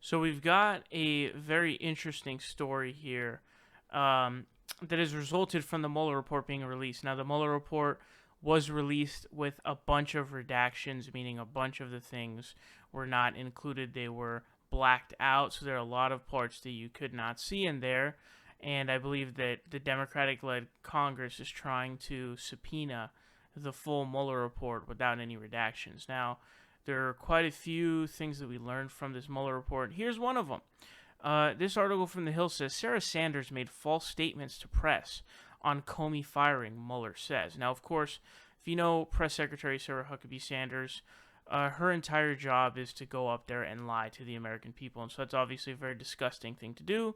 So we've got a very interesting story here that has resulted from the Mueller report being released. Now, the Mueller report was released with a bunch of redactions, meaning a bunch of the things were not included. They were blacked out, so there are a lot of parts that you could not see in there. And I believe that the Democratic-led Congress is trying to subpoena the full Mueller report without any redactions. Now, there are quite a few things that we learned from this Mueller report. Here's one of them. This article from The Hill says Sarah Sanders made false statements to press on Comey firing, Mueller says. Now, of course, if you know Press Secretary Sarah Huckabee Sanders, her entire job is to go up there and lie to the American people. And so that's obviously a very disgusting thing to do,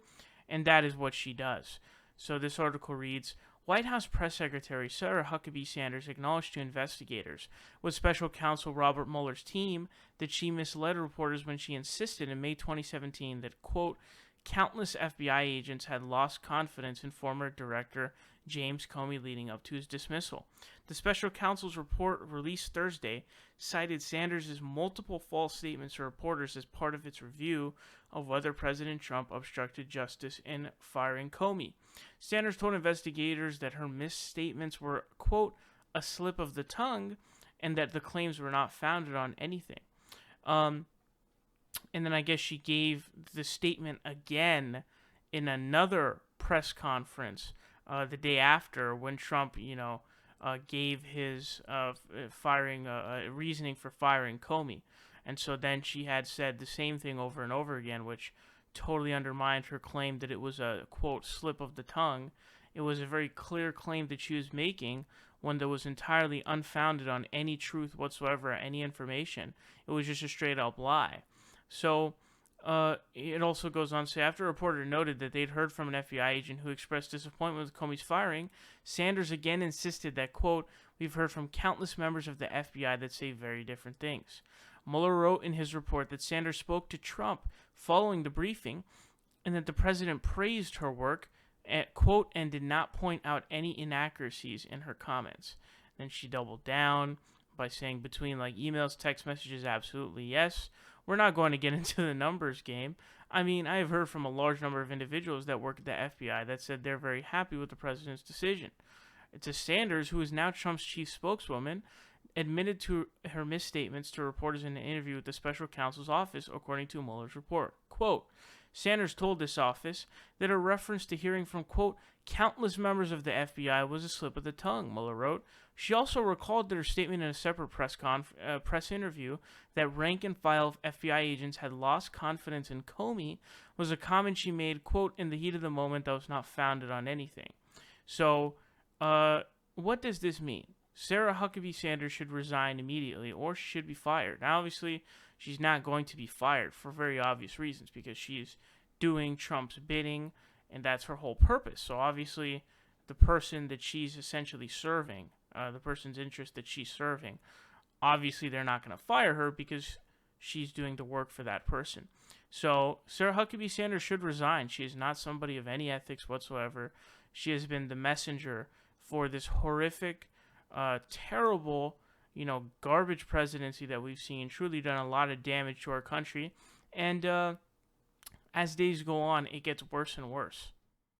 and that is what she does. So this article reads, White House Press Secretary Sarah Huckabee Sanders acknowledged to investigators with Special Counsel Robert Mueller's team that she misled reporters when she insisted in May 2017 that, quote, countless FBI agents had lost confidence in former Director James Comey leading up to his dismissal. The special counsel's report released Thursday cited Sanders' multiple false statements to reporters as part of its review of whether President Trump obstructed justice in firing Comey. Sanders told investigators that her misstatements were, quote, a slip of the tongue, and that the claims were not founded on anything. And then I guess she gave the statement again in another press conference the day after when Trump, gave his reasoning for firing Comey. And so then she had said the same thing over and over again, which totally undermined her claim that it was a, quote, slip of the tongue. It was a very clear claim that she was making when that was entirely unfounded on any truth whatsoever, any information. It was just a straight up lie. So it also goes on to say, after a reporter noted that they'd heard from an FBI agent who expressed disappointment with Comey's firing, Sanders again insisted that, quote, we've heard from countless members of the FBI that say very different things. Mueller wrote in his report that Sanders spoke to Trump following the briefing and that the president praised her work, quote, and did not point out any inaccuracies in her comments. Then she doubled down by saying between emails, text messages, absolutely yes. We're not going to get into the numbers game. I mean, I have heard from a large number of individuals that work at the FBI that said they're very happy with the president's decision. It's a Sanders, who is now Trump's chief spokeswoman, admitted to her misstatements to reporters in an interview with the special counsel's office, according to Mueller's report. Quote, Sanders told this office that a reference to hearing from, quote, countless members of the FBI was a slip of the tongue, Mueller wrote. She also recalled that her statement in a separate press interview that rank-and-file FBI agents had lost confidence in Comey was a comment she made, quote, in the heat of the moment that was not founded on anything. So, what does this mean? Sarah Huckabee Sanders should resign immediately, or she should be fired. Now, obviously, she's not going to be fired for very obvious reasons, because she's doing Trump's bidding, and that's her whole purpose. So, obviously, the person that she's essentially serving, the person's interest that she's serving, obviously they're not going to fire her because she's doing the work for that person. So, Sarah Huckabee Sanders should resign. She is not somebody of any ethics whatsoever. She has been the messenger for this horrific, terrible, garbage presidency that we've seen. Truly done a lot of damage to our country. And as days go on, it gets worse and worse.